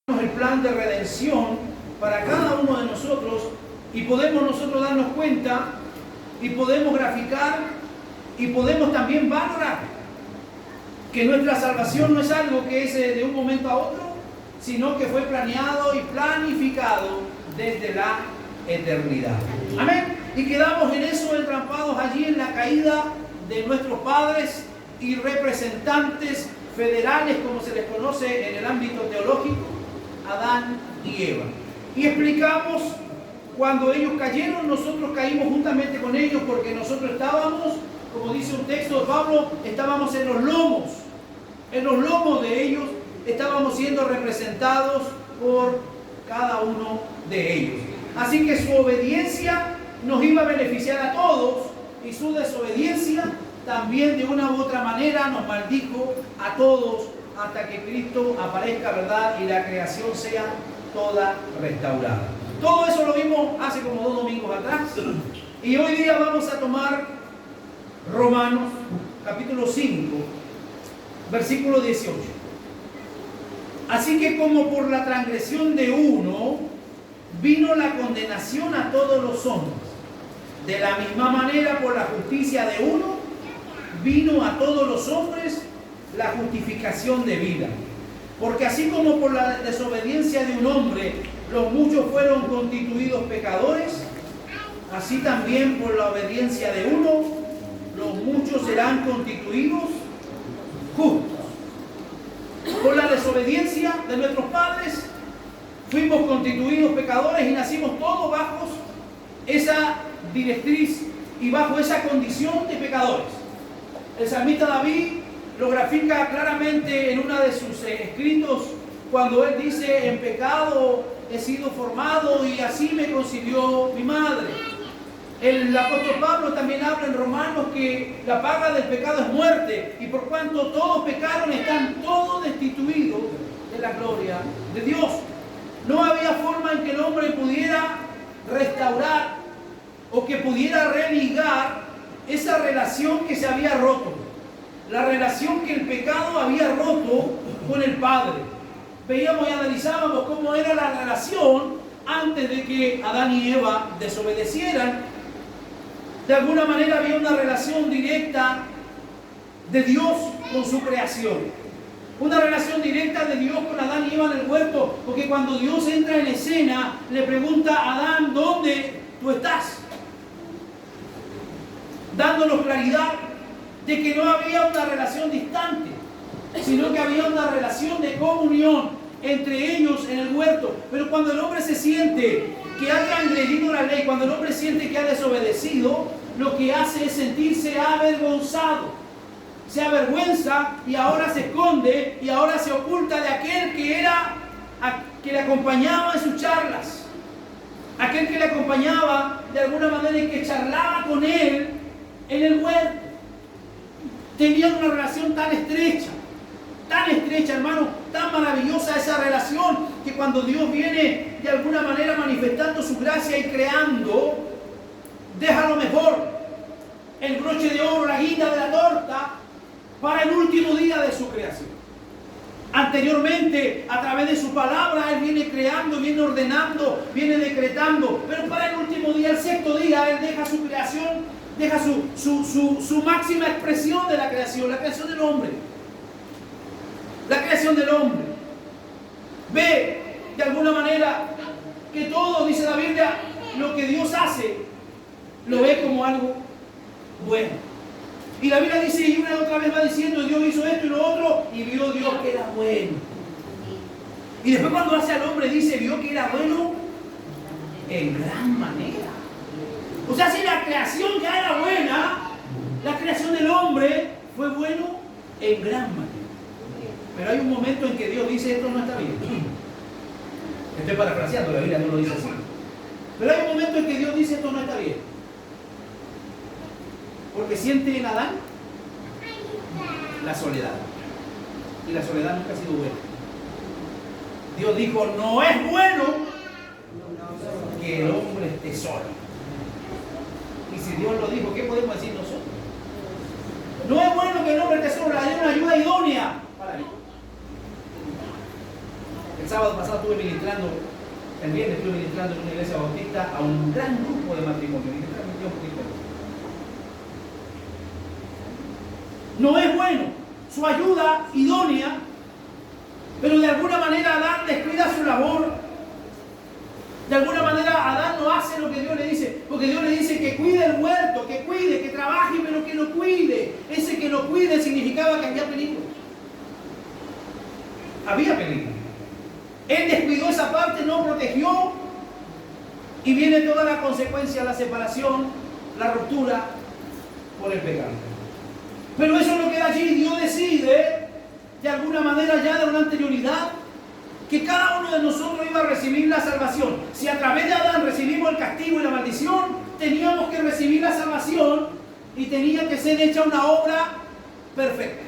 el plan de redención para cada uno de nosotros y podemos nosotros darnos cuenta y podemos graficar y podemos también valorar que nuestra salvación no es algo que es de un momento a otro, sino que fue planeado y planificado desde la eternidad. Amén. Y quedamos en eso entrampados allí en la caída de nuestros padres y representantes federales, como se les conoce en el ámbito teológico, Adán y Eva. Y explicamos, cuando ellos cayeron, nosotros caímos juntamente con ellos, porque nosotros estábamos, como dice un texto de Pablo, estábamos en los lomos de ellos, estábamos siendo representados por cada uno de ellos. Así que su obediencia nos iba a beneficiar a todos, y su desobediencia también de una u otra manera nos maldijo a todos hasta que Cristo aparezca, ¿verdad? Y la creación sea toda restaurada. Todo eso lo vimos hace como 2 domingos atrás. Y hoy día vamos a tomar Romanos capítulo 5, versículo 18. Así que como por la transgresión de uno vino la condenación a todos los hombres, de la misma manera por la justicia de uno vino a todos los hombres la justificación de vida. Porque así como por la desobediencia de un hombre los muchos fueron constituidos pecadores, así también por la obediencia de uno los muchos serán constituidos justos. Por la desobediencia de nuestros padres fuimos constituidos pecadores y nacimos todos bajo esa directriz y bajo esa condición de pecadores. El salmista David lo grafica claramente en uno de sus escritos, cuando él dice: en pecado he sido formado y así me concibió mi madre. El apóstol Pablo también habla en Romanos que la paga del pecado es muerte, y por cuanto todos pecaron, están todos destituidos de la gloria de Dios. No había forma en que el hombre pudiera restaurar o que pudiera religar esa relación que se había roto, la relación que el pecado había roto con el Padre. Veíamos y analizábamos cómo era la relación antes de que Adán y Eva desobedecieran. De alguna manera había una relación directa de Dios con su creación, una relación directa de Dios con Adán y Eva en el huerto, porque cuando Dios entra en escena le pregunta a Adán: ¿dónde tú estás? Dándonos claridad de que no había una relación distante, sino que había una relación de comunión entre ellos en el huerto. Pero cuando el hombre se siente que ha transgredido la ley, cuando el hombre siente que ha desobedecido, lo que hace es sentirse avergonzado. Se avergüenza y ahora se esconde y ahora se oculta de aquel que le acompañaba en sus charlas, aquel que le acompañaba de alguna manera y que charlaba con él en el huerto. Tenían una relación tan estrecha, hermano, tan maravillosa esa relación, que cuando Dios viene de alguna manera manifestando su gracia y creando, deja lo mejor, el broche de oro, la guinda de la torta, para el último día de su creación. Anteriormente, a través de su palabra, Él viene creando, viene ordenando, viene decretando, pero para el último día, el 6º día, Él deja su creación, deja su máxima expresión de la creación del hombre. La creación del hombre. Ve de alguna manera que todo, dice la Biblia, lo que Dios hace, lo ve como algo bueno. Y la Biblia dice, y una y otra vez va diciendo: Dios hizo esto y lo otro, y vio Dios que era bueno. Y después cuando hace al hombre dice: vio que era bueno en gran manera. O sea, si la creación ya era buena, la creación del hombre fue bueno en gran manera. Pero hay un momento en que Dios dice: esto no está bien. Estoy parafraseando, la Biblia no lo dice así. Pero hay un momento en que Dios dice: esto no está bien. Porque siente en Adán la soledad. Y la soledad nunca ha sido buena. Dios dijo: no es bueno que el hombre esté solo. Y si Dios lo dijo, ¿qué podemos decir nosotros? No es bueno que el hombre esté solo, hay una ayuda idónea para él. El sábado pasado estuve ministrando, el viernes estuve ministrando en una iglesia bautista a un gran grupo de matrimonios. No es bueno su ayuda idónea, pero de alguna manera Adán descuida su labor. De alguna manera Adán no hace lo que Dios le dice, porque Dios le dice que cuide el huerto, que cuide, que trabaje, pero que lo cuide. Ese que lo cuide significaba que había peligro. Había peligro. Él descuidó esa parte, no protegió, y viene toda la consecuencia, la separación, la ruptura por el pecado. Pero eso no queda allí. Dios decide, de alguna manera ya de una anterioridad, que cada uno de nosotros iba a recibir la salvación. Si a través de Adán recibimos el castigo y la maldición, teníamos que recibir la salvación y tenía que ser hecha una obra perfecta.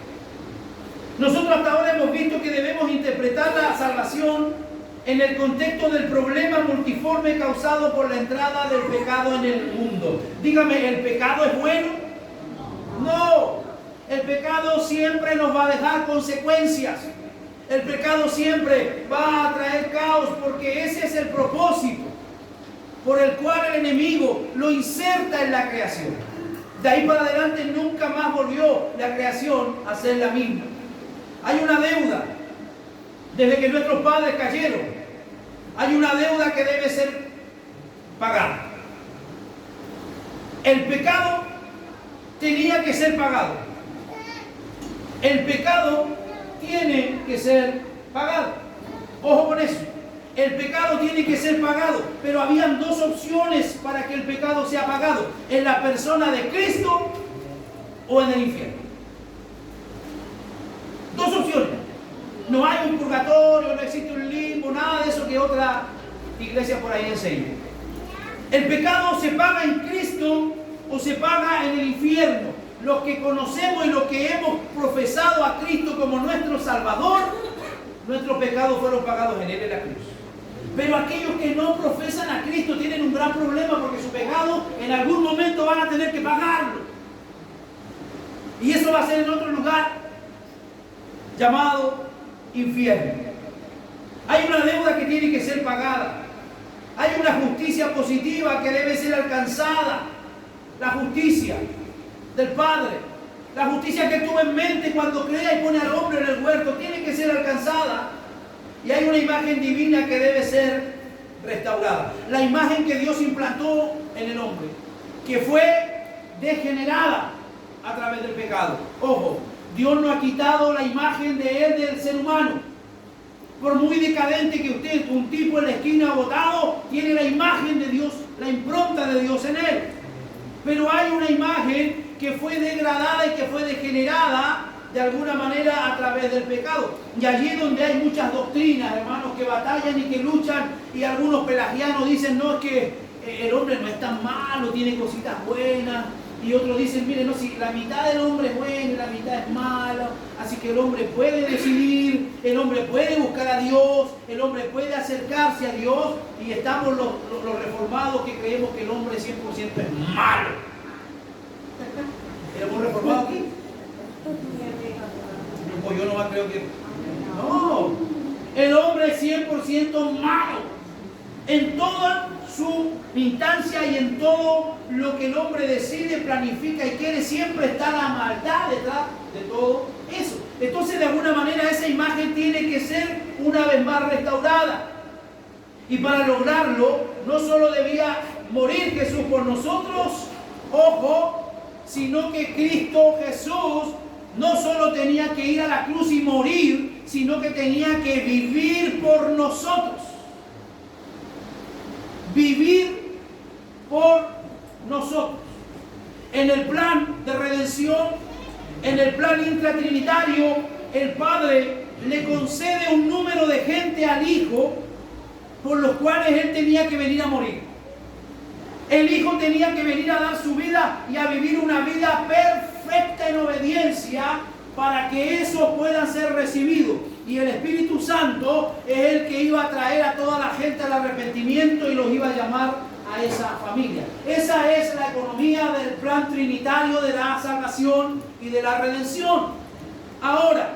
Nosotros hasta ahora hemos visto que debemos interpretar la salvación en el contexto del problema multiforme causado por la entrada del pecado en el mundo. Dígame, ¿el pecado es bueno? No. El pecado siempre nos va a dejar consecuencias. El pecado siempre va a traer caos, porque ese es el propósito por el cual el enemigo lo inserta en la creación. De ahí para adelante nunca más volvió la creación a ser la misma. Hay una deuda desde que nuestros padres cayeron. Hay una deuda que debe ser pagada. El pecado tenía que ser pagado. El pecado tiene que ser pagado. Ojo con eso. El pecado tiene que ser pagado. Pero habían dos opciones para que el pecado sea pagado: en la persona de Cristo o en el infierno. Dos opciones. No hay un purgatorio, no existe un limbo, nada de eso que otra iglesia por ahí enseña. El pecado se paga en Cristo o se paga en el infierno. Los que conocemos y los que hemos profesado a Cristo como nuestro Salvador, nuestros pecados fueron pagados en Él en la cruz. Pero aquellos que no profesan a Cristo tienen un gran problema, porque su pecado en algún momento van a tener que pagarlo. Y eso va a ser en otro lugar llamado infierno. Hay una deuda que tiene que ser pagada. Hay una justicia positiva que debe ser alcanzada. La justicia del Padre, la justicia que tuvo en mente cuando crea y pone al hombre en el huerto, tiene que ser alcanzada. Y hay una imagen divina que debe ser restaurada. La imagen que Dios implantó en el hombre, que fue degenerada a través del pecado. Ojo, Dios no ha quitado la imagen de Él del ser humano. Por muy decadente que usted, un tipo en la esquina botado, tiene la imagen de Dios, la impronta de Dios en él. Pero hay una imagen que fue degradada y que fue degenerada de alguna manera a través del pecado. Y allí es donde hay muchas doctrinas, hermanos, que batallan y que luchan, y algunos pelagianos dicen, no, es que el hombre no es tan malo, tiene cositas buenas, y otros dicen, miren, no, si la mitad del hombre es bueno y la mitad es malo, así que el hombre puede decidir, el hombre puede buscar a Dios, el hombre puede acercarse a Dios, y estamos los reformados que creemos que el hombre 100% es malo. ¿Hemos reformado aquí? Pues yo no creo que... No, el hombre es 100% malo en toda su instancia y en todo lo que el hombre decide, planifica y quiere. Siempre está la maldad detrás de todo eso. Entonces, de alguna manera, esa imagen tiene que ser una vez más restaurada. Y para lograrlo, no solo debía morir Jesús por nosotros, ojo, sino que Cristo Jesús no solo tenía que ir a la cruz y morir, sino que tenía que vivir por nosotros. Vivir por nosotros. En el plan de redención, en el plan intratrinitario, el Padre le concede un número de gente al Hijo por los cuales Él tenía que venir a morir. El Hijo tenía que venir a dar su vida y a vivir una vida perfecta en obediencia para que eso pueda ser recibido. Y el Espíritu Santo es el que iba a traer a toda la gente al arrepentimiento y los iba a llamar a esa familia. Esa es la economía del plan trinitario de la salvación y de la redención. Ahora,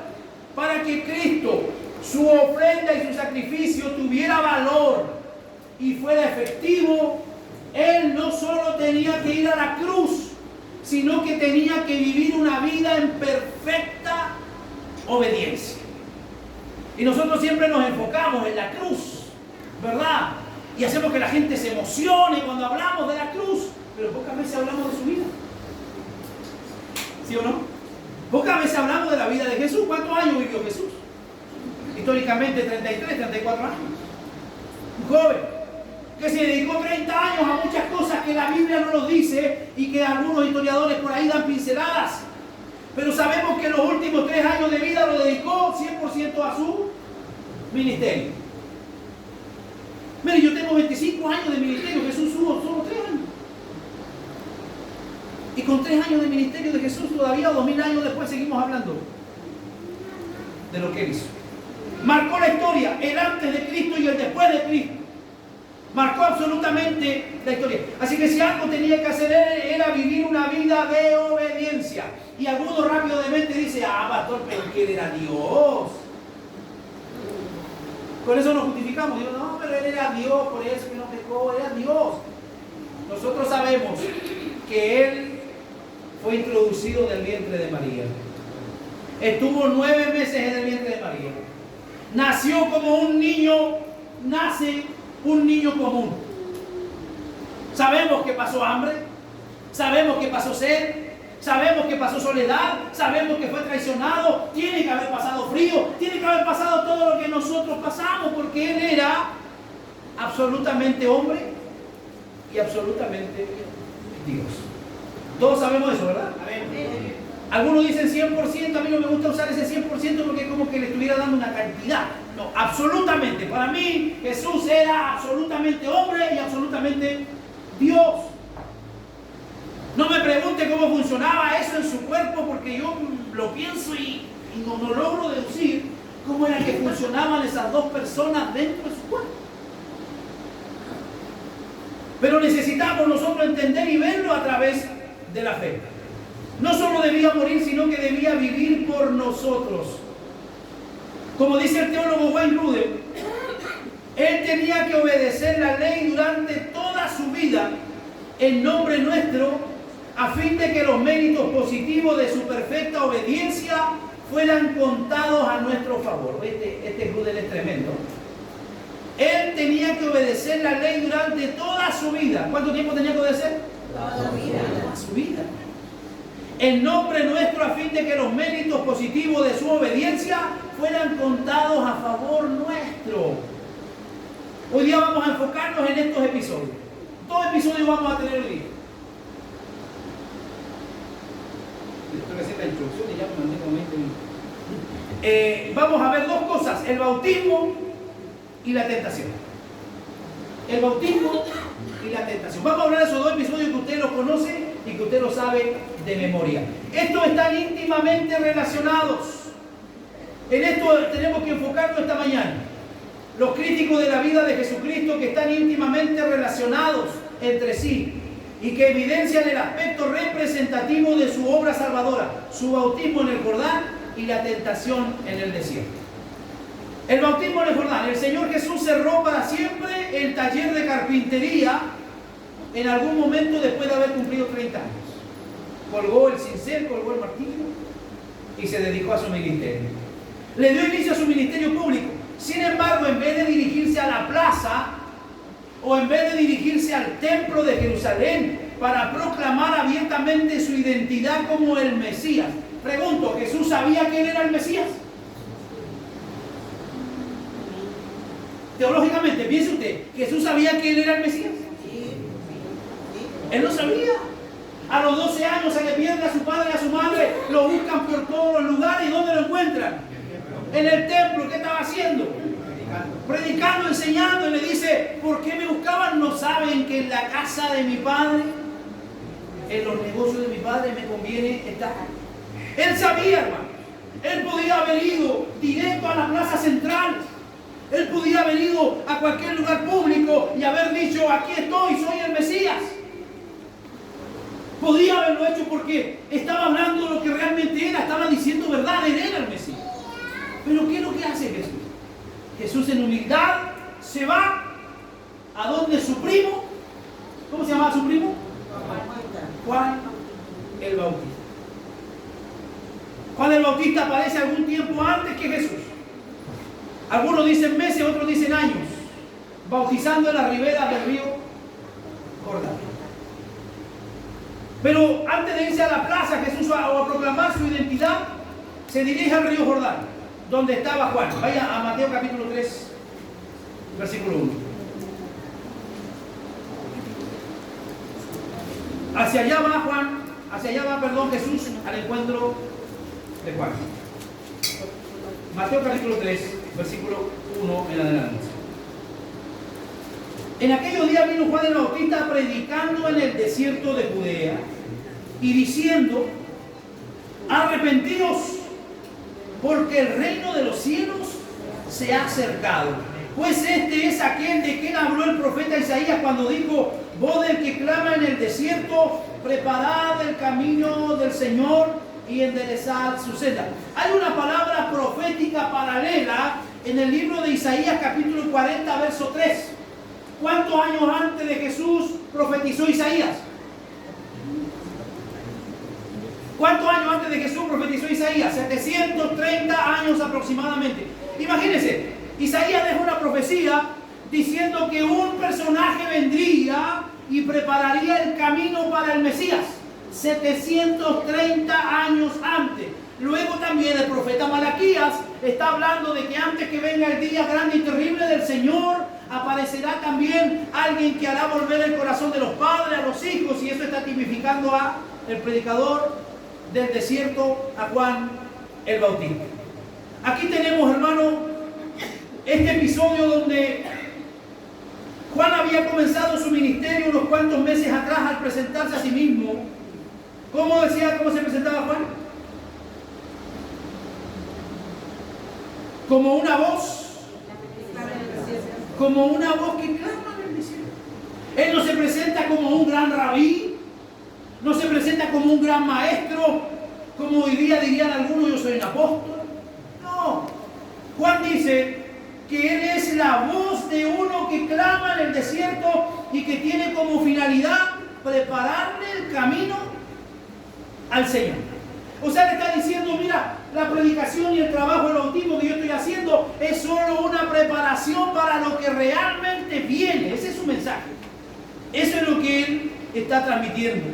para que Cristo su ofrenda y su sacrificio tuviera valor y fuera efectivo, Él no solo tenía que ir a la cruz, sino que tenía que vivir una vida en perfecta obediencia. Y nosotros siempre nos enfocamos en la cruz, ¿verdad? Y hacemos que la gente se emocione cuando hablamos de la cruz, pero pocas veces hablamos de su vida. ¿Sí o no? Pocas veces hablamos de la vida de Jesús. ¿Cuántos años vivió Jesús? Históricamente 33, 34 años. Un joven que se dedicó 30 años a muchas cosas que la Biblia no nos dice y que algunos historiadores por ahí dan pinceladas. Pero sabemos que los últimos 3 años de vida lo dedicó 100% a su ministerio. Mire, yo tengo 25 años de ministerio, Jesús hubo solo 3 años. Y con 3 años de ministerio de Jesús todavía 2000 años después seguimos hablando de lo que él hizo. Marcó la historia, el antes de Cristo y el después de Cristo. Marcó absolutamente la historia. Así que si algo tenía que hacer él era vivir una vida de obediencia. Y algunos rápidamente dicen, pastor, pero que él era Dios. Con eso nos justificamos. Digo, no, pero él era Dios, por eso que no pecó, era Dios. Nosotros sabemos que él fue introducido del vientre de María. Estuvo 9 meses en el vientre de María. Nació como un niño, nace un niño común. Sabemos que pasó hambre, sabemos que pasó sed, sabemos que pasó soledad, sabemos que fue traicionado, tiene que haber pasado frío, tiene que haber pasado todo lo que nosotros pasamos, porque él era absolutamente hombre y absolutamente Dios. Todos sabemos eso, ¿verdad? Algunos dicen 100%, a mí no me gusta usar ese 100% porque es como que le estuviera dando una cantidad. No, absolutamente. Para mí Jesús era absolutamente hombre y absolutamente Dios. No me pregunte cómo funcionaba eso en su cuerpo porque yo lo pienso y no logro deducir cómo era que funcionaban esas dos personas dentro de su cuerpo. Pero necesitamos nosotros entender y verlo a través de la fe. No solo debía morir, sino que debía vivir por nosotros. Como dice el teólogo Wayne Grudem, él tenía que obedecer la ley durante toda su vida en nombre nuestro, a fin de que los méritos positivos de su perfecta obediencia fueran contados a nuestro favor. Este Grudem es tremendo. Él tenía que obedecer la ley durante toda su vida. ¿Cuánto tiempo tenía que obedecer? Toda la vida. Toda su vida. En nombre nuestro, a fin de que los méritos positivos de su obediencia fueran contados a favor nuestro. Hoy día vamos a enfocarnos en estos episodios. 2 episodios vamos a tener hoy día. Esto que es la introducción y ya me mandé como 20 minutos. Vamos a ver 2 cosas: el bautismo y la tentación. El bautismo y la tentación. Vamos a hablar de esos 2 episodios que usted los conoce y que usted lo sabe de memoria. Estos están íntimamente relacionados. En esto tenemos que enfocarnos esta mañana. Los críticos de la vida de Jesucristo, que están íntimamente relacionados entre sí y que evidencian el aspecto representativo de su obra salvadora: su bautismo en el Jordán y la tentación en el desierto. El bautismo en el Jordán. El Señor Jesús cerró para siempre el taller de carpintería en algún momento después de haber cumplido 30 años. Colgó el cincel, colgó el martillo y se dedicó a su ministerio. Le dio inicio a su ministerio público. Sin embargo, en vez de dirigirse a la plaza o en vez de dirigirse al templo de Jerusalén para proclamar abiertamente su identidad como el Mesías, pregunto, ¿Jesús sabía que él era el Mesías? Teológicamente, piense usted, ¿Jesús sabía que él era el Mesías? Él no sabía. A los 12 años se le pierde a su padre y a su madre, lo buscan por todos los lugares. ¿Y dónde lo encuentran? En el templo. ¿Qué estaba haciendo? Predicando, enseñando. Y le dice, ¿por qué me buscaban? ¿No saben que en la casa de mi padre, en los negocios de mi padre, me conviene estar? Él sabía, hermano. Él podía haber ido directo a la plaza central. Él podía haber ido a cualquier lugar público y haber dicho, aquí estoy, soy el Mesías. Podía haberlo hecho porque estaba hablando lo que realmente era, estaba diciendo verdad, él era el Mesías. Pero ¿qué es lo que hace Jesús? Jesús en humildad se va a donde su primo, ¿cómo se llamaba su primo? Juan el Bautista. Juan el Bautista aparece algún tiempo antes que Jesús. Algunos dicen meses, otros dicen años, bautizando en las riberas del río Jordán. Pero antes de irse a la plaza, Jesús a proclamar su identidad, se dirige al río Jordán, donde estaba Juan. Vaya a Mateo capítulo 3, versículo 1. Hacia allá va Jesús al encuentro de Juan. Mateo capítulo 3, versículo 1 en adelante. En aquellos días vino Juan el Bautista predicando en el desierto de Judea y diciendo: arrepentíos, porque el reino de los cielos se ha acercado. Pues este es aquel de quien habló el profeta Isaías cuando dijo: voz del que clama en el desierto, preparad el camino del Señor y enderezad su senda. Hay una palabra profética paralela en el libro de Isaías capítulo 40 verso 3. ¿Cuántos años antes de Jesús profetizó Isaías? ¿Cuántos años antes de Jesús profetizó Isaías? 730 años aproximadamente. Imagínense, Isaías dejó una profecía diciendo que un personaje vendría y prepararía el camino para el Mesías. 730 años antes. Luego también el profeta Malaquías está hablando de que antes que venga el día grande y terrible del Señor, aparecerá también alguien que hará volver el corazón de los padres a los hijos, y eso está tipificando a el predicador del desierto, a Juan el Bautista. Aquí tenemos, hermano, este episodio donde Juan había comenzado su ministerio unos cuantos meses atrás al presentarse a sí mismo. ¿Cómo se presentaba Juan? Como una voz que clama en el desierto. Él no se presenta como un gran rabí, no se presenta como un gran maestro, como hoy día dirían algunos: yo soy un apóstol. No, Juan dice que él es la voz de uno que clama en el desierto y que tiene como finalidad prepararle el camino al Señor. O sea, le está diciendo: mira, la predicación y el trabajo del bautismo que yo estoy haciendo es solo una preparación para lo que realmente viene. Ese es su mensaje. Eso es lo que él está transmitiendo.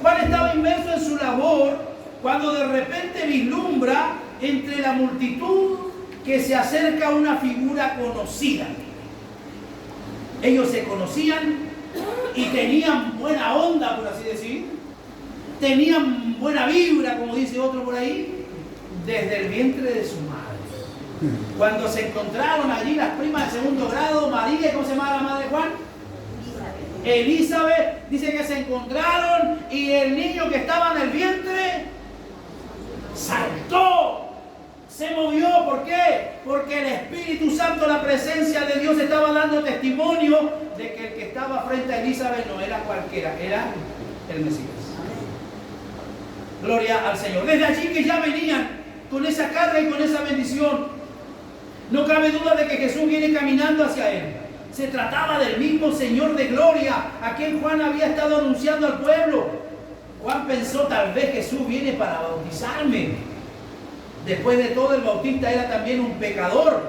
Juan estaba inmerso en su labor cuando de repente vislumbra entre la multitud que se acerca a una figura conocida. Ellos se conocían y tenían buena onda, por así decir. Tenían buena vibra, como dice otro por ahí, desde el vientre de su madre. Cuando se encontraron allí las primas de segundo grado, María, ¿cómo se llamaba la madre de Juan? Elizabeth. Dice que se encontraron y el niño que estaba en el vientre saltó, se movió. ¿Por qué? Porque el Espíritu Santo, la presencia de Dios, estaba dando testimonio de que el que estaba frente a Elizabeth no era cualquiera, era el Mesías. Gloria al Señor. Desde allí que ya venían con esa carga y con esa bendición. No cabe duda de que Jesús viene caminando hacia él. Se trataba del mismo Señor de gloria, a quien Juan había estado anunciando al pueblo. Juan pensó: tal vez Jesús viene para bautizarme. Después de todo, el bautista era también un pecador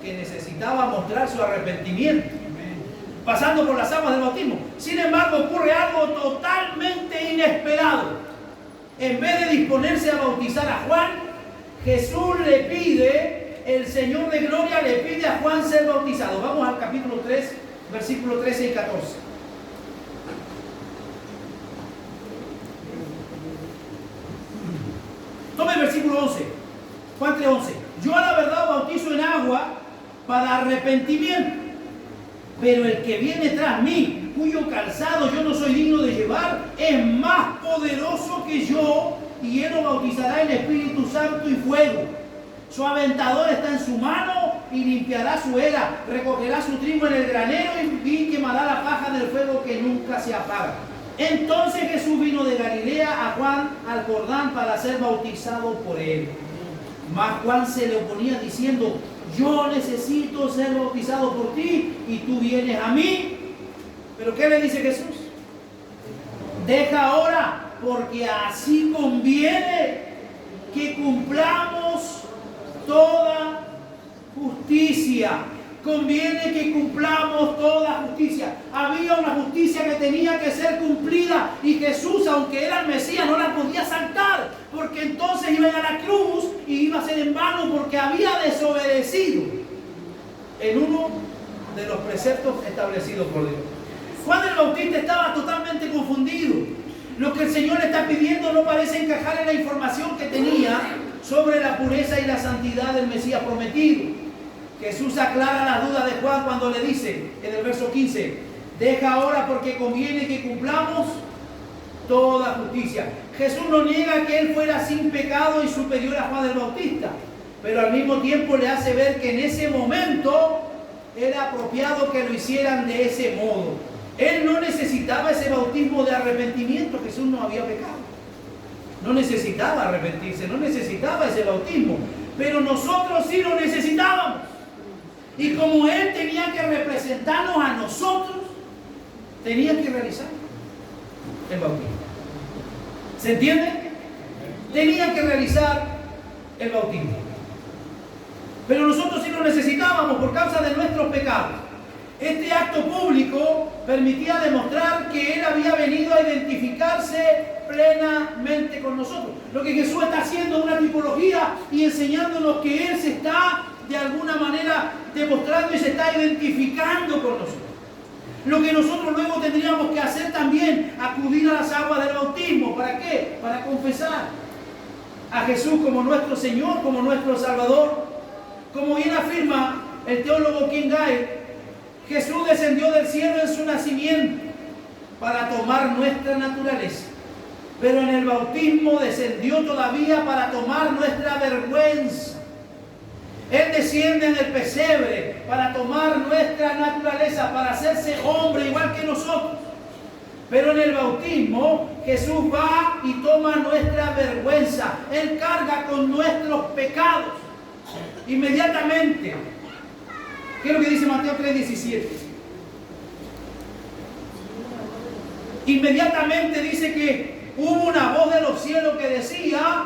que necesitaba mostrar su arrepentimiento, pasando por las aguas del bautismo. Sin embargo, ocurre algo totalmente inesperado. En vez de disponerse a bautizar a Juan, Jesús le pide, el Señor de gloria le pide a Juan ser bautizado. Vamos al capítulo 3, versículos 13 y 14. Tome el versículo 11. Juan 3:11. Yo a la verdad bautizo en agua para arrepentimiento, pero el que viene tras mí, cuyo calzado yo no soy digno de llevar, es más poderoso que yo, y él lo bautizará en Espíritu Santo y fuego. Su aventador está en su mano y limpiará su era, recogerá su trigo en el granero y quemará la paja del fuego que nunca se apaga. Entonces Jesús vino de Galilea a Juan al Jordán para ser bautizado por él. Mas Juan se le oponía diciendo: yo necesito ser bautizado por ti y tú vienes a mí. ¿Pero qué le dice Jesús? Deja ahora, porque así conviene que cumplamos toda justicia. Conviene que cumplamos toda justicia. Había una justicia que tenía que ser cumplida y Jesús, aunque era el Mesías, no la podía saltar, porque entonces iba a la cruz y iba a ser en vano, porque había desobedecido en uno de los preceptos establecidos por Dios. Juan el Bautista estaba totalmente confundido. Lo que el Señor le está pidiendo no parece encajar en la información que tenía sobre la pureza y la santidad del Mesías prometido. Jesús aclara las dudas de Juan cuando le dice en el verso 15: deja ahora, porque conviene que cumplamos toda justicia. Jesús no niega que él fuera sin pecado y superior a Juan el Bautista, pero al mismo tiempo le hace ver que en ese momento era apropiado que lo hicieran de ese modo. Él no necesitaba ese bautismo de arrepentimiento. Jesús no había pecado, no necesitaba arrepentirse, no necesitaba ese bautismo, pero nosotros sí lo necesitábamos. Y como Él tenía que representarnos a nosotros, tenía que realizar el bautismo. ¿Se entiende? Tenía que realizar el bautismo. Pero nosotros sí lo necesitábamos por causa de nuestros pecados. Este acto público permitía demostrar que Él había venido a identificarse plenamente con nosotros. Lo que Jesús está haciendo es una tipología y enseñándonos que Él se está de alguna manera demostrando y se está identificando con nosotros. Lo que nosotros luego tendríamos que hacer también, acudir a las aguas del bautismo. ¿Para qué? Para confesar a Jesús como nuestro Señor, como nuestro Salvador. Como bien afirma el teólogo King Guy, Jesús descendió del cielo en su nacimiento para tomar nuestra naturaleza, pero en el bautismo descendió todavía para tomar nuestra vergüenza. Él desciende en el pesebre para tomar nuestra naturaleza, para hacerse hombre igual que nosotros. Pero en el bautismo Jesús va y toma nuestra vergüenza. Él carga con nuestros pecados inmediatamente. ¿Qué es lo que dice Mateo 3:17? Inmediatamente dice que hubo una voz de los cielos que decía: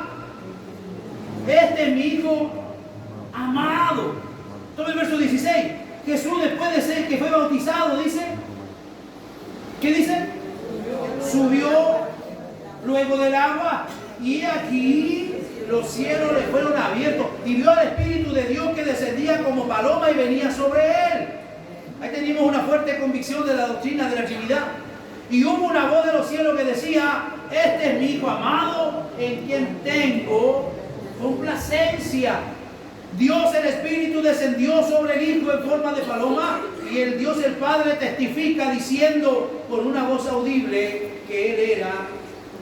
este es mi Hijo amado. Toma el verso 16. Jesús, después de ser que fue bautizado, dice, ¿qué dice? Subió luego del agua, y aquí los cielos le fueron abiertos, y vio al Espíritu de Dios que descendía como paloma y venía sobre él. Ahí tenemos una fuerte convicción de la doctrina de la Trinidad. Y hubo una voz de los cielos que decía: este es mi Hijo amado, en quien tengo complacencia. Dios el Espíritu descendió sobre el Hijo en forma de paloma, y el Dios el Padre testifica diciendo con una voz audible que Él era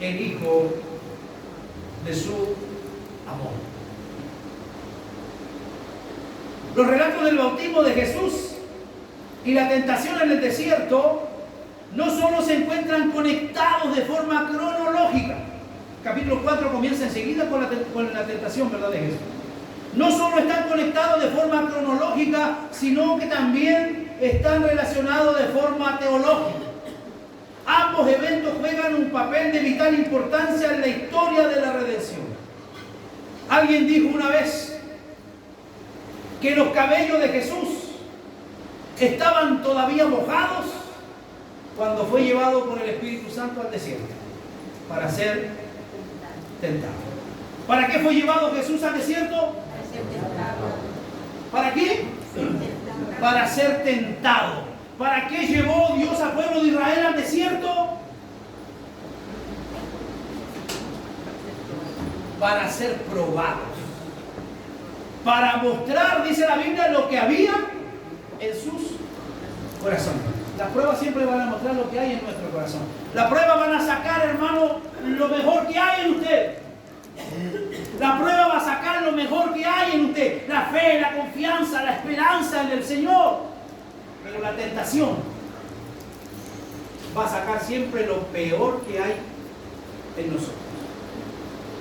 el Hijo de su amor. Los relatos del bautismo de Jesús y la tentación en el desierto no solo se encuentran conectados de forma cronológica. Capítulo 4 comienza enseguida con la tentación, ¿verdad?, de Jesús. No solo están conectados de forma cronológica, sino que también están relacionados de forma teológica. Ambos eventos juegan un papel de vital importancia en la historia de la redención. Alguien dijo una vez que los cabellos de Jesús estaban todavía mojados cuando fue llevado por el Espíritu Santo al desierto para ser tentado. ¿Para qué fue llevado Jesús al desierto? ¿Para qué? Para ser tentado. ¿Para qué llevó Dios al pueblo de Israel al desierto? Para ser probados. Para mostrar, dice la Biblia, lo que había en sus corazones. Las pruebas siempre van a mostrar lo que hay en nuestro corazón. Las pruebas van a sacar, hermano, lo mejor que hay en usted. La prueba va a sacar lo mejor que hay en usted. La fe, la confianza, la esperanza en el Señor. Pero la tentación va a sacar siempre lo peor que hay en nosotros.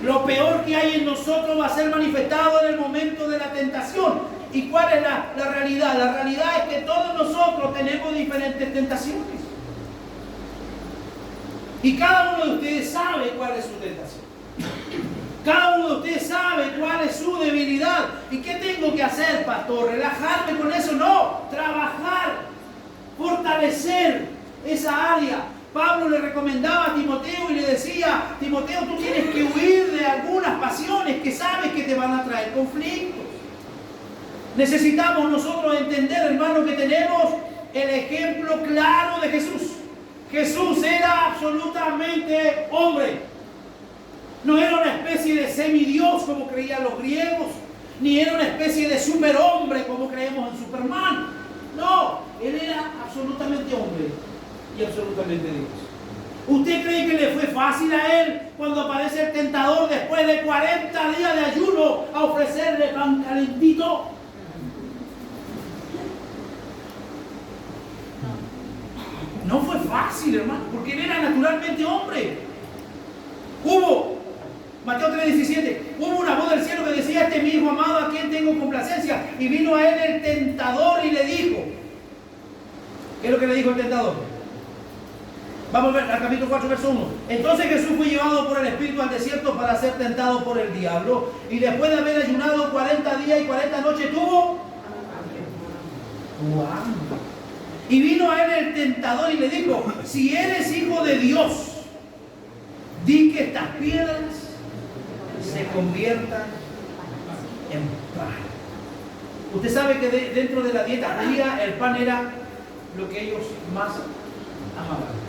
Lo peor que hay en nosotros va a ser manifestado en el momento de la tentación. ¿Y cuál es la realidad? La realidad es que todos nosotros tenemos diferentes tentaciones. Y cada uno de ustedes sabe cuál es su tentación. Cada uno de ustedes sabe cuál es su debilidad. ¿Y qué tengo que hacer, pastor? ¿Relajarme con eso? No. Trabajar, fortalecer esa área. Pablo le recomendaba a Timoteo y le decía: Timoteo, tú tienes que huir de algunas pasiones que sabes que te van a traer conflictos. Necesitamos nosotros entender, hermanos, que tenemos el ejemplo claro de Jesús. Jesús era absolutamente hombre. No era una especie de semidios como creían los griegos, ni era una especie de superhombre como creemos en Superman. No, él era absolutamente hombre y absolutamente Dios. ¿Usted cree que le fue fácil a él cuando aparece el tentador después de 40 días de ayuno a ofrecerle pan calentito? No fue fácil, hermano, porque él era naturalmente hombre. Mateo 3:17, hubo una voz del cielo que decía: este es mi hijo amado, a quien tengo complacencia. Y vino a él el tentador y le dijo, ¿qué es lo que le dijo el tentador? Vamos a ver al capítulo 4, verso 1. Entonces Jesús fue llevado por el Espíritu al desierto para ser tentado por el diablo. Y después de haber ayunado 40 días y 40 noches tuvo hambre. Y vino a él el tentador y le dijo: si eres hijo de Dios, di que estas piedras se conviertan en pan. Usted sabe que dentro de la dieta judía el pan era lo que ellos más amaban.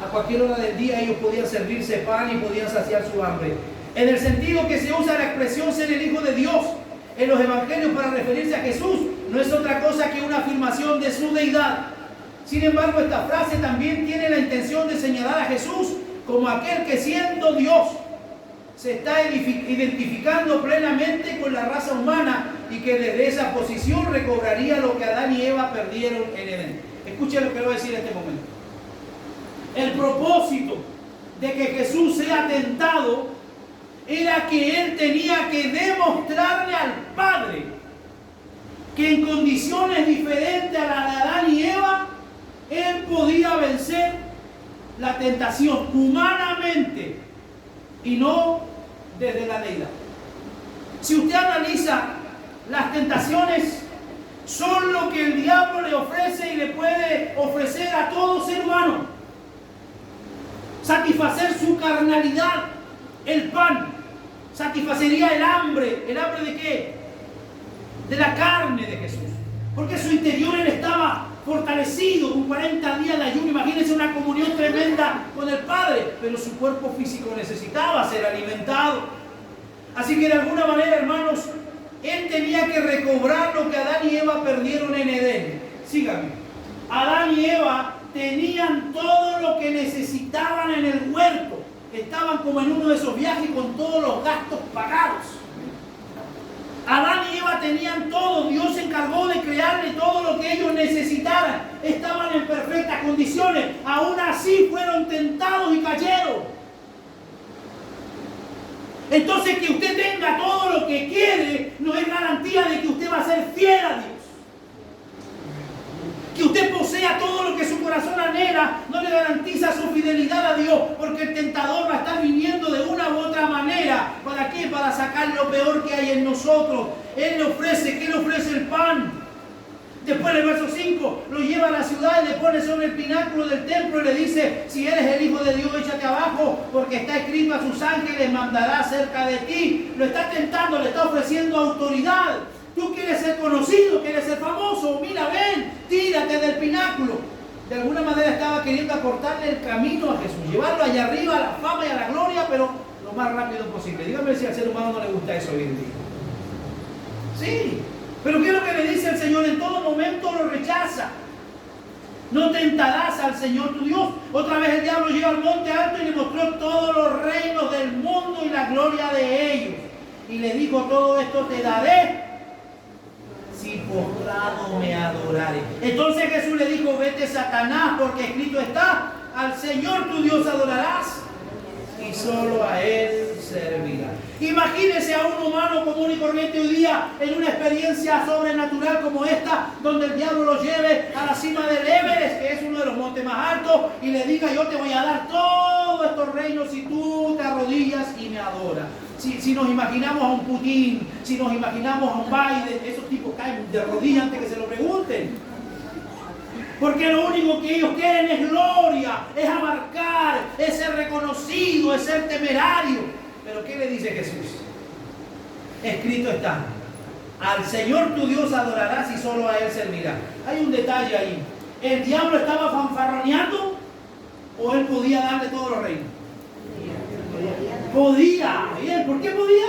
A cualquier hora del día ellos podían servirse pan y podían saciar su hambre. En el sentido que se usa la expresión ser el hijo de Dios en los evangelios para referirse a Jesús, no es otra cosa que una afirmación de su deidad. Sin embargo, esta frase también tiene la intención de señalar a Jesús como aquel que, siendo Dios, se está identificando plenamente con la raza humana y que desde esa posición recobraría lo que Adán y Eva perdieron en Edén. Escuchen lo que voy a decir en este momento. El propósito de que Jesús sea tentado era que él tenía que demostrarle al Padre que en condiciones diferentes a las de Adán y Eva, él podía vencer la tentación humanamente y no desde la deidad. Si usted analiza, las tentaciones son lo que el diablo le ofrece y le puede ofrecer a todo ser humano. Satisfacer su carnalidad, el pan, satisfacería el hambre. ¿El hambre de qué? De la carne de Jesús. Porque su interior él estaba fortalecido con 40 días de ayuno. Imagínense una comunión tremenda con el Padre, pero su cuerpo físico necesitaba ser alimentado. Así que de alguna manera, hermanos, él tenía que recobrar lo que Adán y Eva perdieron en Edén. Síganme. Adán y Eva tenían todo lo que necesitaban en el huerto. Estaban como en uno de esos viajes con todos los gastos pagados. Adán y Eva tenían todo. Dios se encargó de crearle todo lo que ellos necesitaran. Estaban en perfectas condiciones. Aún así fueron tentados y cayeron. Entonces, que usted tenga todo lo que quiere no es garantía de que usted va a ser fiel a Dios. Que usted posea todo lo que su corazón anhela no le garantiza su fidelidad a Dios, porque el tentador va a estar viniendo de una u otra manera. ¿Para qué? Para sacar lo peor que hay en nosotros. Él le ofrece, ¿qué le ofrece? El pan. Después en el verso 5 lo lleva a la ciudad y le pone sobre el pináculo del templo y le dice: si eres el Hijo de Dios, échate abajo, porque está escrito: a sus ángeles mandará cerca de ti. Lo está tentando, le está ofreciendo autoridad. Tú quieres ser conocido, quieres ser famoso, mira, ven, tírate del pináculo. De alguna manera estaba queriendo acortarle el camino a Jesús, llevarlo allá arriba a la fama y a la gloria, pero lo más rápido posible. Dígame si al ser humano no le gusta eso hoy en día. Sí, pero ¿qué es lo que le dice el Señor? En todo momento lo rechaza. No tentarás al Señor tu Dios. Otra vez el diablo llegó al monte alto y le mostró todos los reinos del mundo y la gloria de ellos. Y le dijo: todo esto te daré si postrado me adorare. Entonces Jesús le dijo: vete, Satanás, porque escrito está: al Señor tu Dios adorarás y y solo a Él servirá. Imagínese a un humano común y corriente hoy día en una experiencia sobrenatural como esta, donde el diablo lo lleve a la cima del Everest, que es uno de los montes más altos, y le diga: yo te voy a dar todos estos reinos si tú te arrodillas y me adoras. Si nos imaginamos a un Putin, si nos imaginamos a un Biden, esos tipos caen de rodillas antes que se lo pregunten. Porque lo único que ellos quieren es gloria, es abarcar, es ser reconocido, es ser temerario. Pero ¿qué le dice Jesús? Escrito está: al Señor tu Dios adorarás y solo a Él servirás. Hay un detalle ahí. ¿El diablo estaba fanfarroneando o él podía darle todos los reinos? Podía. ¿Bien? ¿Por qué podía?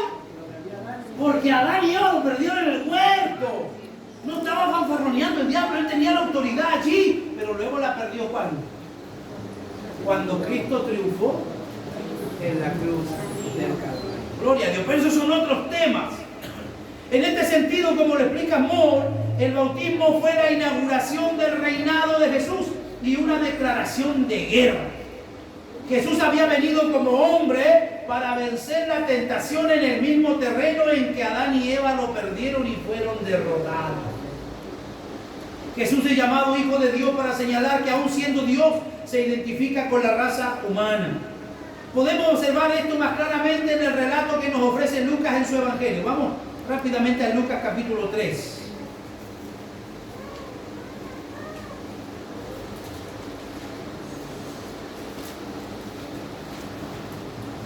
Porque Adán y Eva lo perdieron en el huerto. No estaba fanfarroneando el diablo, él tenía la autoridad allí, pero luego la perdió ¿cuándo? Cuando Cristo triunfó en la cruz del Calvario. Gloria a Dios, pero esos son otros temas. En este sentido, como lo explica Moore, el bautismo fue la inauguración del reinado de Jesús y una declaración de guerra. Jesús había venido como hombre para vencer la tentación en el mismo terreno en que Adán y Eva lo perdieron y fueron derrotados. Jesús es llamado Hijo de Dios para señalar que aún siendo Dios se identifica con la raza humana. Podemos observar esto más claramente en el relato que nos ofrece Lucas en su Evangelio. Vamos rápidamente a Lucas capítulo 3.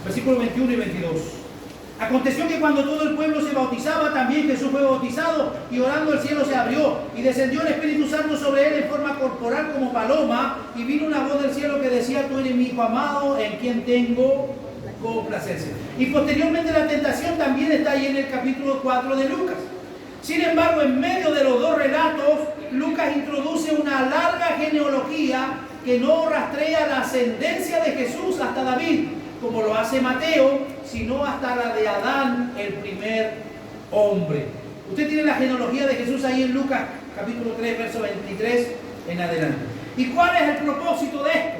Versículos 21 y 22. Aconteció que cuando todo el pueblo se bautizaba, también Jesús fue bautizado, y orando el cielo se abrió, y descendió el Espíritu Santo sobre él en forma corporal como paloma, y vino una voz del cielo que decía: tú eres mi Hijo amado, en quien tengo complacencia. Y posteriormente la tentación también está ahí en el capítulo 4 de Lucas. Sin embargo, en medio de los dos relatos, Lucas introduce una larga genealogía que no rastrea la ascendencia de Jesús hasta David, como lo hace Mateo, sino hasta la de Adán, el primer hombre. Usted tiene la genealogía de Jesús ahí en Lucas capítulo 3, verso 23 en adelante. ¿Y cuál es el propósito de esto?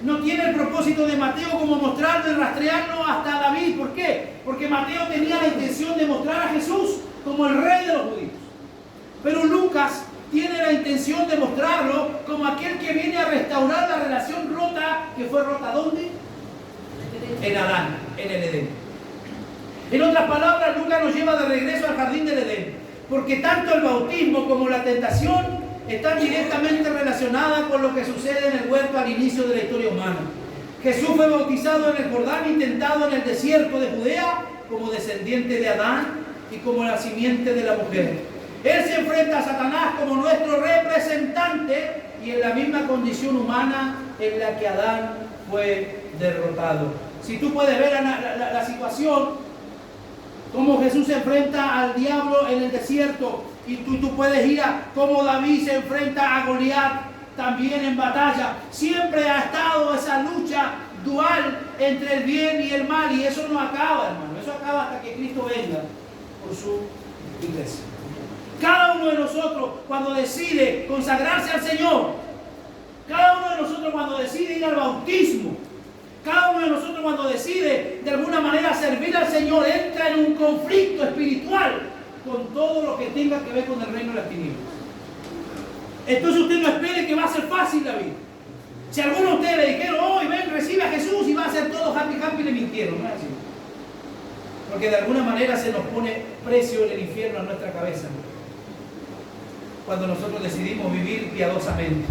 No tiene el propósito de Mateo como mostrarlo y rastrearlo hasta David. ¿Por qué? Porque Mateo tenía la intención de mostrar a Jesús como el rey de los judíos. Pero Lucas tiene la intención de mostrarlo como aquel que viene a restaurar la relación rota, que fue rota ¿dónde? En Adán, en el Edén. En otras palabras, Lucas nos lleva de regreso al jardín del Edén, porque tanto el bautismo como la tentación están directamente relacionadas con lo que sucede en el huerto al inicio de la historia humana. Jesús fue bautizado en el Jordán y tentado en el desierto de Judea como descendiente de Adán y como la simiente de la mujer. Él se enfrenta a Satanás como nuestro representante y en la misma condición humana en la que Adán fue derrotado. Si tú puedes ver la situación, cómo Jesús se enfrenta al diablo en el desierto, y tú puedes ir a cómo David se enfrenta a Goliat también en batalla. Siempre ha estado esa lucha dual entre el bien y el mal, y eso no acaba, hermano. Eso acaba hasta que Cristo venga por su iglesia. Cada uno de nosotros, cuando decide consagrarse al Señor, cada uno de nosotros cuando decide ir al bautismo, cada uno de nosotros cuando decide de alguna manera servir al Señor, entra en un conflicto espiritual con todo lo que tenga que ver con el reino de las tinieblas. Entonces usted no espere que va a ser fácil la vida. Si alguno de ustedes le dijeron: hoy ven, recibe a Jesús y va a ser todo happy, happy, le mintieron. No es así. Porque de alguna manera se nos pone precio en el infierno a nuestra cabeza cuando nosotros decidimos vivir piadosamente.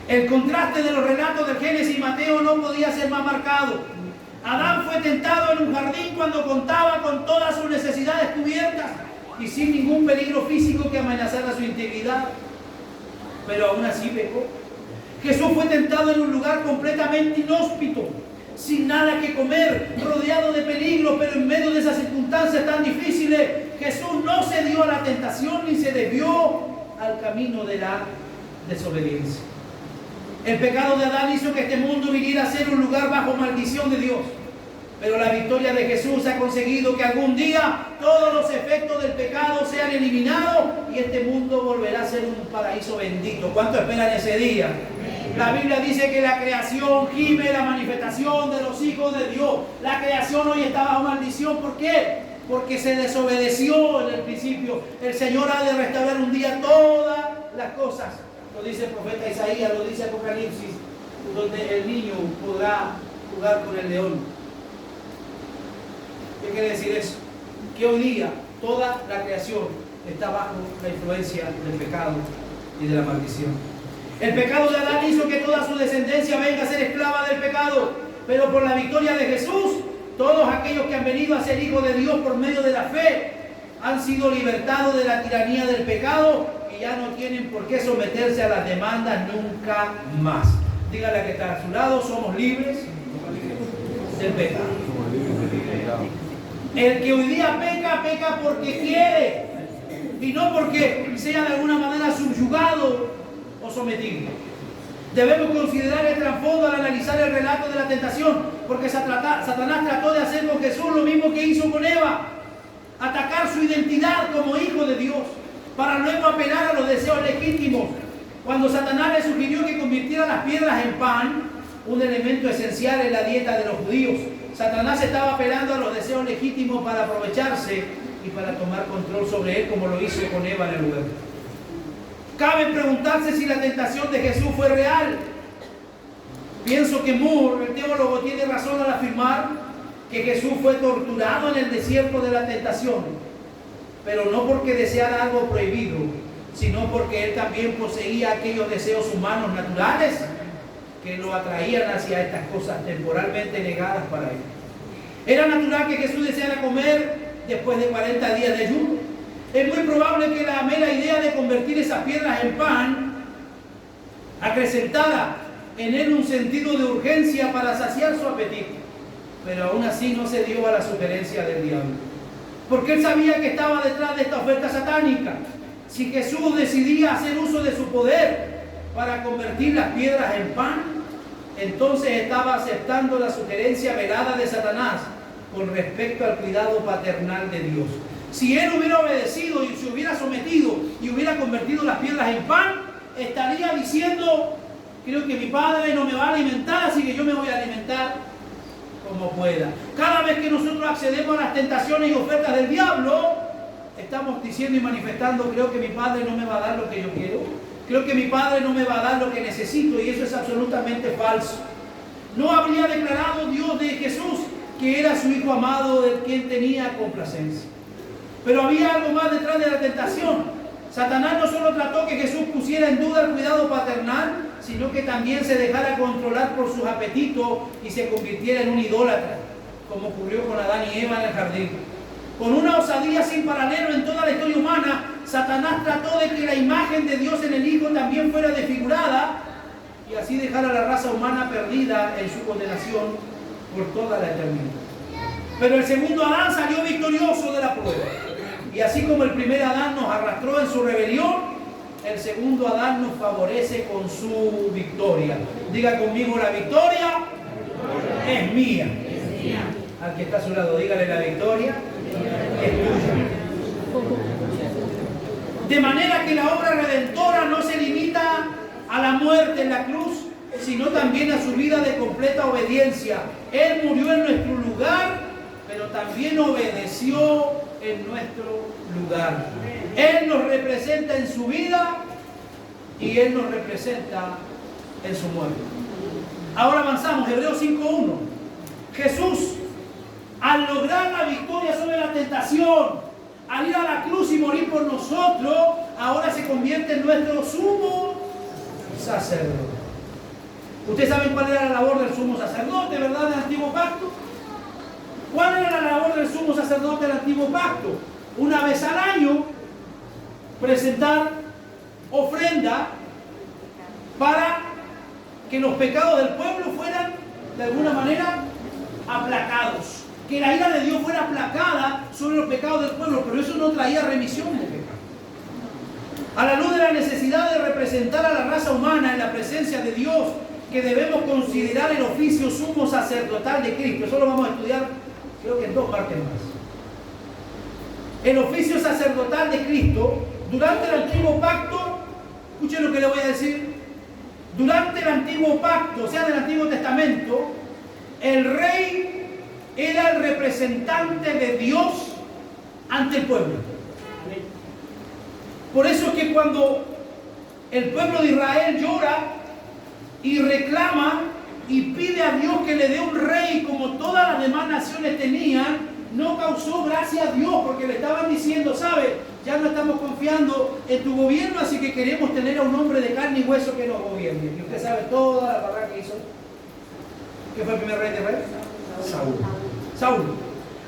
El contraste de los relatos de Génesis y Mateo no podía ser más marcado. Adán fue tentado en un jardín cuando contaba con todas sus necesidades cubiertas y sin ningún peligro físico que amenazara su integridad, pero aún así pecó. Jesús fue tentado en un lugar completamente inhóspito, sin nada que comer, rodeado de peligro, pero en medio de esas circunstancias tan difíciles, Jesús no se dio a la tentación ni se desvió al camino de la desobediencia. El pecado de Adán hizo que este mundo viniera a ser un lugar bajo maldición de Dios. Pero la victoria de Jesús ha conseguido que algún día todos los efectos del pecado sean eliminados y este mundo volverá a ser un paraíso bendito. ¿Cuánto esperan ese día? La Biblia dice que la creación gime la manifestación de los hijos de Dios. La creación hoy está bajo maldición. ¿Por qué? Porque se desobedeció en el principio. El Señor ha de restaurar un día todas las cosas. Lo dice el profeta Isaías, lo dice Apocalipsis, donde el niño podrá jugar con el león. ¿Qué quiere decir eso? Que hoy día toda la creación está bajo la influencia del pecado y de la maldición. El pecado de Adán hizo que toda su descendencia venga a ser esclava del pecado, pero por la victoria de Jesús, todos aquellos que han venido a ser hijos de Dios por medio de la fe han sido libertados de la tiranía del pecado y ya no tienen por qué someterse a las demandas nunca más. Dígale a que está a su lado, somos libres del pecado. El que hoy día peca, peca porque quiere y no porque sea de alguna manera subyugado o sometido. Debemos considerar el trasfondo al analizar el relato de la tentación, porque Satanás trató de hacer con Jesús lo mismo que hizo con Eva, atacar su identidad como hijo de Dios, para luego apelar a los deseos legítimos. Cuando Satanás le sugirió que convirtiera las piedras en pan, un elemento esencial en la dieta de los judíos, Satanás estaba apelando a los deseos legítimos para aprovecharse y para tomar control sobre él, como lo hizo con Eva en el huerto. Cabe preguntarse si la tentación de Jesús fue real. Pienso que Moore, el teólogo, tiene razón al afirmar que Jesús fue torturado en el desierto de la tentación, pero no porque deseara algo prohibido, sino porque él también poseía aquellos deseos humanos naturales que lo atraían hacia estas cosas temporalmente negadas para él. Era natural que Jesús deseara comer después de 40 días de ayuno. Es muy probable que la mera idea de convertir esas piedras en pan acrecentara en él un sentido de urgencia para saciar su apetito, pero aún así no se dio a la sugerencia del diablo, porque él sabía que estaba detrás de esta oferta satánica. Si Jesús decidía hacer uso de su poder para convertir las piedras en pan, entonces estaba aceptando la sugerencia velada de Satanás con respecto al cuidado paternal de Dios. Si él hubiera obedecido y se hubiera sometido y hubiera convertido las piedras en pan, estaría diciendo: creo que mi padre no me va a alimentar, así que yo me voy a alimentar como pueda. Cada vez que nosotros accedemos a las tentaciones y ofertas del diablo, estamos diciendo y manifestando: creo que mi padre no me va a dar lo que yo quiero, creo que mi padre no me va a dar lo que necesito, y eso es absolutamente falso. No habría declarado Dios de Jesús que era su hijo amado, del quien tenía complacencia. Pero había algo más detrás de la tentación. Satanás no solo trató que Jesús pusiera en duda el cuidado paternal, sino que también se dejara controlar por sus apetitos y se convirtiera en un idólatra, como ocurrió con Adán y Eva en el jardín. Con una osadía sin paralelo en toda la historia humana, Satanás trató de que la imagen de Dios en el Hijo también fuera desfigurada y así dejar a la raza humana perdida en su condenación por toda la eternidad. Pero el segundo Adán salió victorioso de la prueba. Y así como el primer Adán nos arrastró en su rebelión, el segundo Adán nos favorece con su victoria. Diga conmigo: la victoria es mía. Al que está a su lado, dígale: la victoria es tuya. De manera que la obra redentora no se limita a la muerte en la cruz, sino también a su vida de completa obediencia. Él murió en nuestro lugar, pero también obedeció en nuestro lugar. Él nos representa en su vida y Él nos representa en su muerte. Ahora avanzamos, Hebreos 5:1. Jesús, al lograr la victoria sobre la tentación, al ir a la cruz y morir por nosotros, ahora se convierte en nuestro sumo sacerdote. Ustedes saben cuál era la labor del sumo sacerdote, ¿verdad?, del antiguo pacto. ¿Cuál era la labor del sumo sacerdote del antiguo pacto? Una vez al año, presentar ofrenda para que los pecados del pueblo fueran de alguna manera aplacados. Que la ira de Dios fuera aplacada sobre los pecados del pueblo, pero eso no traía remisión de pecado. A la luz de la necesidad de representar a la raza humana en la presencia de Dios, que debemos considerar el oficio sumo sacerdotal de Cristo. Eso lo vamos a estudiar, creo que en 2 partes más. El oficio sacerdotal de Cristo durante el antiguo pacto, escuchen lo que le voy a decir, Durante el antiguo pacto, o sea, del Antiguo Testamento, el rey era el representante de Dios ante el pueblo. Por eso es que cuando el pueblo de Israel llora y reclama y pide a Dios que le dé un rey como todas las demás naciones tenían, no causó gracia a Dios, porque le estaban diciendo, ¿sabes? Ya no estamos confiando en tu gobierno, así que queremos tener a un hombre de carne y hueso que nos gobierne. Y usted sabe toda la barra que hizo. ¿Qué fue el primer rey de Israel? Saúl.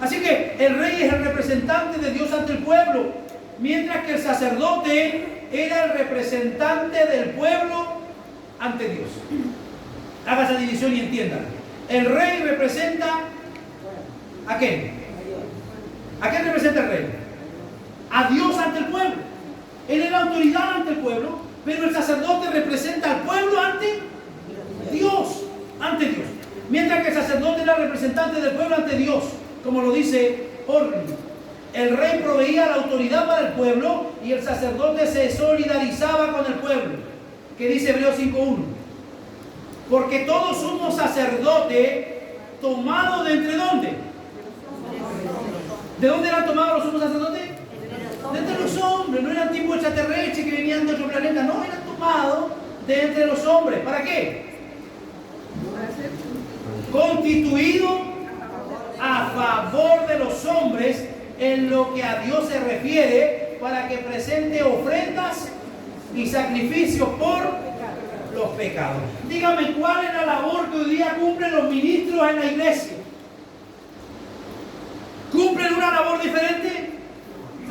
Así que el rey es el representante de Dios ante el pueblo, mientras que el sacerdote era el representante del pueblo ante Dios. Haga esa división y entiendan. El rey representa ¿a quién? ¿A quién representa el rey? A Dios ante el pueblo. Él es la autoridad ante el pueblo, pero el sacerdote representa al pueblo ante Dios. Ante Dios. Mientras que el sacerdote era el representante del pueblo ante Dios, como lo dice Orly. El rey proveía la autoridad para el pueblo y el sacerdote se solidarizaba con el pueblo. ¿Qué dice Hebreos 5:1? Porque todo sumo sacerdote tomado de entre dónde. ¿De dónde eran tomados los sumos sacerdotes? De entre los hombres. No eran tipo extraterrestres que venían de otro planeta. No, eran tomados de entre los hombres. ¿Para qué? Constituido a favor de los hombres en lo que a Dios se refiere, para que presente ofrendas y sacrificios por los pecados. Dígame, ¿cuál es la labor que hoy día cumplen los ministros en la iglesia? ¿Cumplen una labor diferente?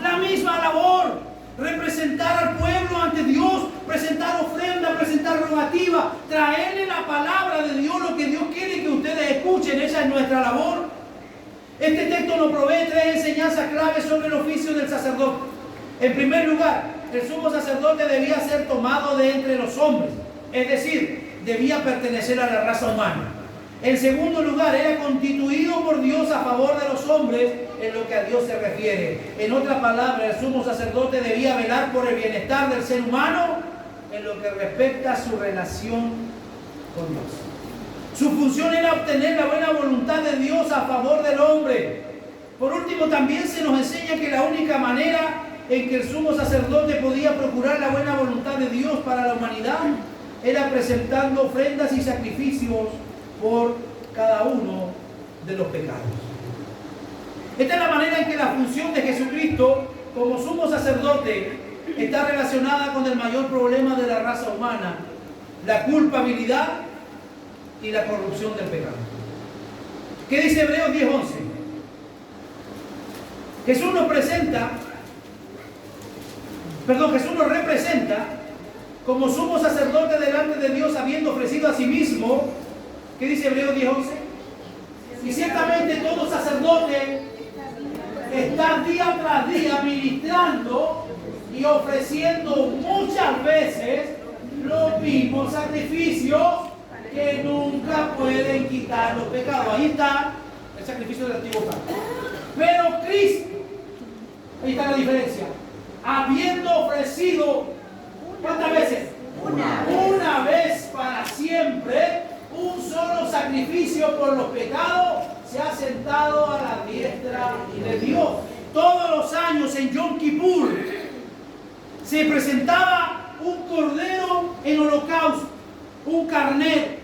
La misma labor. Representar al pueblo ante Dios, presentar ofrendas, presentar rogativas, traerle la palabra de Dios, lo que Dios quiere que ustedes escuchen. Esa es nuestra labor. Este texto nos provee tres enseñanzas claves sobre el oficio del sacerdote. En primer lugar, el sumo sacerdote debía ser tomado de entre los hombres, es decir, debía pertenecer a la raza humana. En segundo lugar, era constituido por Dios a favor de los hombres en lo que a Dios se refiere. En otras palabras, el sumo sacerdote debía velar por el bienestar del ser humano en lo que respecta a su relación con Dios. Su función era obtener la buena voluntad de Dios a favor del hombre. Por último, también se nos enseña que la única manera en que el sumo sacerdote podía procurar la buena voluntad de Dios para la humanidad era presentando ofrendas y sacrificios por cada uno de los pecados. Esta es la manera en que la función de Jesucristo como sumo sacerdote está relacionada con el mayor problema de la raza humana, la culpabilidad y la corrupción del pecado. ¿Qué dice Hebreos 10:11? Jesús nos representa como sumo sacerdote delante de Dios, habiendo ofrecido a sí mismo. ¿Qué dice Hebreos 10:11? Y ciertamente todo sacerdote está día tras día ministrando y ofreciendo muchas veces los mismos sacrificios que nunca pueden quitar los pecados. Ahí está el sacrificio del antiguo pacto. Pero Cristo, ahí está la diferencia, habiendo ofrecido, ¿cuántas veces? Una vez para siempre, un solo sacrificio por los pecados, se ha sentado a la diestra de Dios. Todos los años en Yom Kippur se presentaba un cordero en holocausto, un carnero,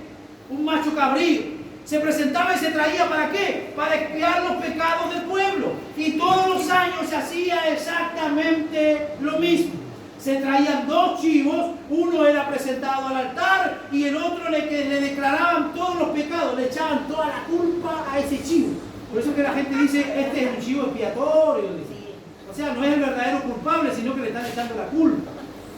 un macho cabrío. Se presentaba y se traía, ¿para qué? Para expiar los pecados del pueblo. Y todos los años se hacía exactamente lo mismo. Se traían dos chivos, uno era presentado al altar y el otro le declaraban todos los pecados, le echaban toda la culpa a ese chivo. Por eso que la gente dice, este es un chivo expiatorio. O sea, no es el verdadero culpable, sino que le están echando la culpa.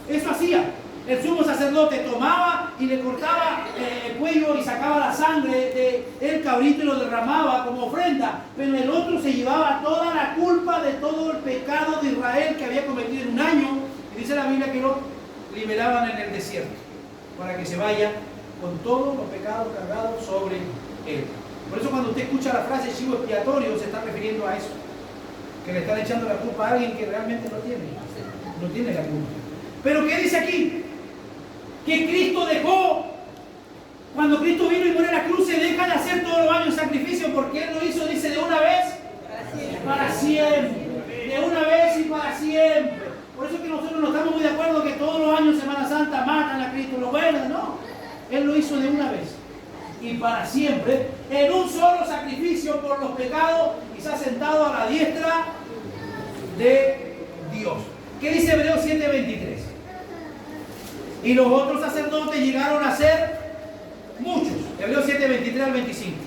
Eso hacía. El sumo sacerdote tomaba y le cortaba el cuello y sacaba la sangre del cabrito y lo derramaba como ofrenda, pero el otro se llevaba toda la culpa de todo el pecado de Israel que había cometido en un año. Y dice la Biblia que lo liberaban en el desierto para que se vaya con todos los pecados cargados sobre él. Por eso cuando usted escucha la frase chivo expiatorio, se está refiriendo a eso, que le están echando la culpa a alguien que realmente no tiene la culpa. Pero ¿qué dice aquí? que Cristo dejó. Cuando Cristo vino y murió en la cruz, se deja de hacer todos los años sacrificio, porque Él lo hizo, dice, de una vez para siempre. De una vez y para siempre. Por eso es que nosotros no estamos muy de acuerdo que todos los años Semana Santa matan a Cristo, lo vuelven, no. Él lo hizo de una vez y para siempre, en un solo sacrificio por los pecados, y se ha sentado a la diestra de Dios. ¿Qué dice Hebreos 7:23? Y los otros sacerdotes llegaron a ser muchos. Hebreos 7:23 al 25.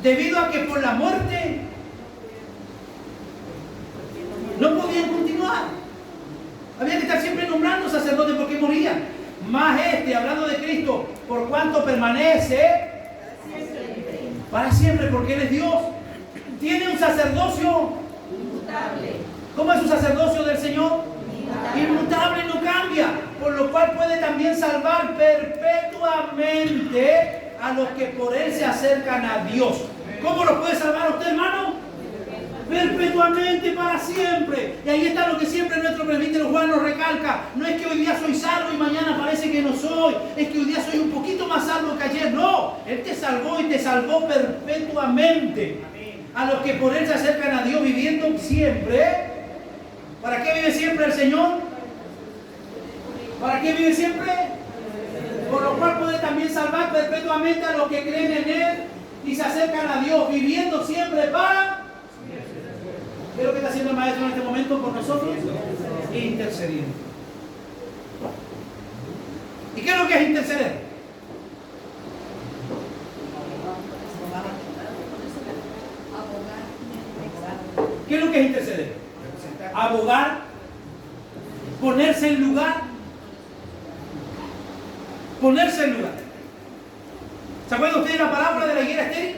Debido a que por la muerte no podían continuar. Había que estar siempre nombrando sacerdotes porque morían. Más hablando de Cristo, por cuanto permanece para siempre, porque Él es Dios. Tiene un sacerdocio inmutable. ¿Cómo es su sacerdocio del Señor? Inmutable, no cambia. Por lo cual puede también salvar perpetuamente a los que por Él se acercan a Dios. ¿Cómo los puede salvar usted, hermano? Perpetuamente, para siempre. Y ahí está lo que siempre nuestro presbítero Juan nos recalca. No es que hoy día soy salvo y mañana parece que no soy. Es que hoy día soy un poquito más salvo que ayer. No, Él te salvó y te salvó perpetuamente. A los que por Él se acercan a Dios viviendo siempre. ¿Para qué vive siempre el Señor? ¿Para qué vive siempre? Por lo cual puede también salvar perpetuamente a los que creen en Él y se acercan a Dios viviendo siempre para... ¿Qué es lo que está haciendo el Maestro en este momento por nosotros? Intercediendo. ¿Y qué es lo que es interceder? ¿Qué es lo que es interceder? Abogar, ponerse en lugar. Ponerse en lugar. ¿Se acuerdan ustedes de la palabra de la higuera estéril?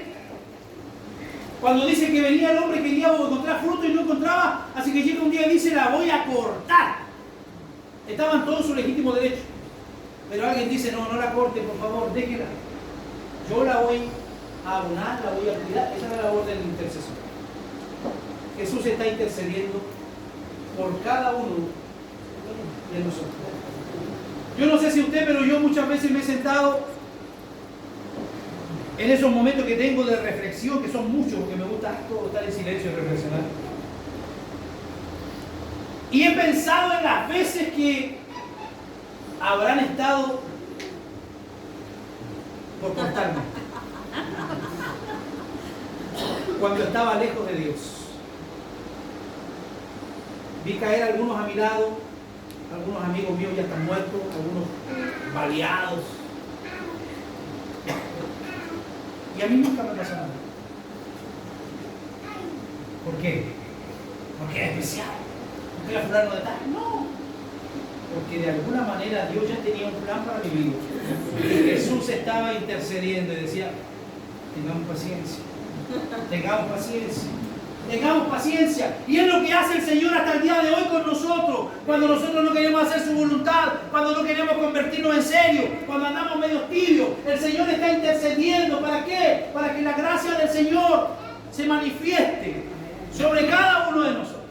Cuando dice que venía el hombre que quería encontrar fruto y no encontraba, así que llega un día y dice, la voy a cortar. Estaban todos en su legítimo derecho. Pero alguien dice, no, no la corte, por favor, déjela. Yo la voy a abonar, la voy a cuidar. Esa es la labor del intercesor. Jesús está intercediendo por cada uno de nosotros. Yo no sé si usted, pero yo muchas veces me he sentado en esos momentos que tengo de reflexión, que son muchos, porque me gusta todo estar en silencio y reflexionar. Y he pensado en las veces que habrán estado por cortarme. Cuando estaba lejos de Dios. Vi caer algunos a mi lado, algunos amigos míos ya están muertos, algunos baleados. Y a mí nunca me pasó nada. ¿Por qué? Porque es especial. ¿Porque era fulano de tal? No. Porque de alguna manera Dios ya tenía un plan para mi vida. Y Jesús estaba intercediendo y decía, tengamos paciencia. Tengamos paciencia. Tengamos paciencia. Y es lo que hace el Señor hasta el día de hoy con nosotros. Cuando nosotros no queremos hacer su voluntad, cuando no queremos convertirnos en serio, cuando andamos medio tibios, el Señor está intercediendo. ¿Para qué? Para que la gracia del Señor se manifieste sobre cada uno de nosotros.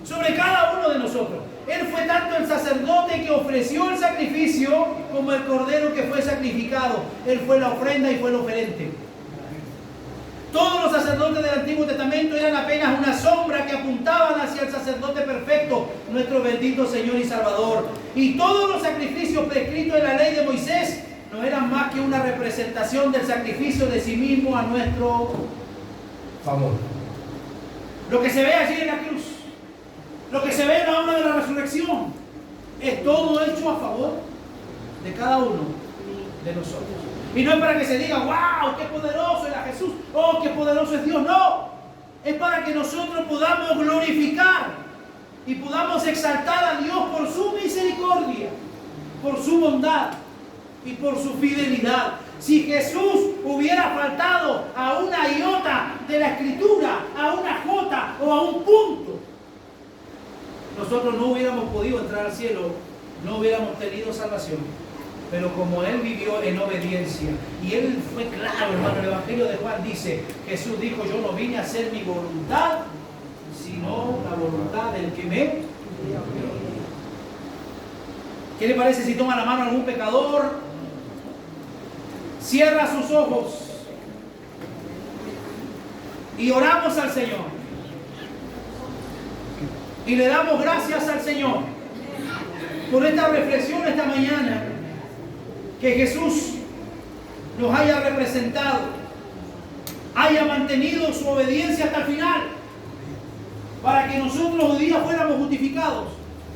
Sobre cada uno de nosotros. Él fue tanto el sacerdote que ofreció el sacrificio como el cordero que fue sacrificado. Él fue la ofrenda y fue el oferente. Todos los sacerdotes del Antiguo Testamento eran apenas una sombra que apuntaban hacia el sacerdote perfecto, nuestro bendito Señor y Salvador. Y todos los sacrificios prescritos en la ley de Moisés no eran más que una representación del sacrificio de sí mismo a nuestro favor. Lo que se ve allí en la cruz, lo que se ve en la obra de la resurrección, es todo hecho a favor de cada uno de nosotros. Y no es para que se diga, wow, qué poderoso era Jesús, oh, qué poderoso es Dios. No, es para que nosotros podamos glorificar y podamos exaltar a Dios por su misericordia, por su bondad y por su fidelidad. Si Jesús hubiera faltado a una iota de la Escritura, a una jota o a un punto, nosotros no hubiéramos podido entrar al cielo, no hubiéramos tenido salvación. Pero como Él vivió en obediencia, y Él fue claro, hermano, el Evangelio de Juan dice, Jesús dijo, yo no vine a hacer mi voluntad, sino la voluntad del que me envió. ¿Qué le parece si toma la mano a algún pecador? Cierra sus ojos y oramos al Señor. Y le damos gracias al Señor por esta reflexión esta mañana. Que Jesús nos haya representado, haya mantenido su obediencia hasta el final, para que nosotros hoy día fuéramos justificados.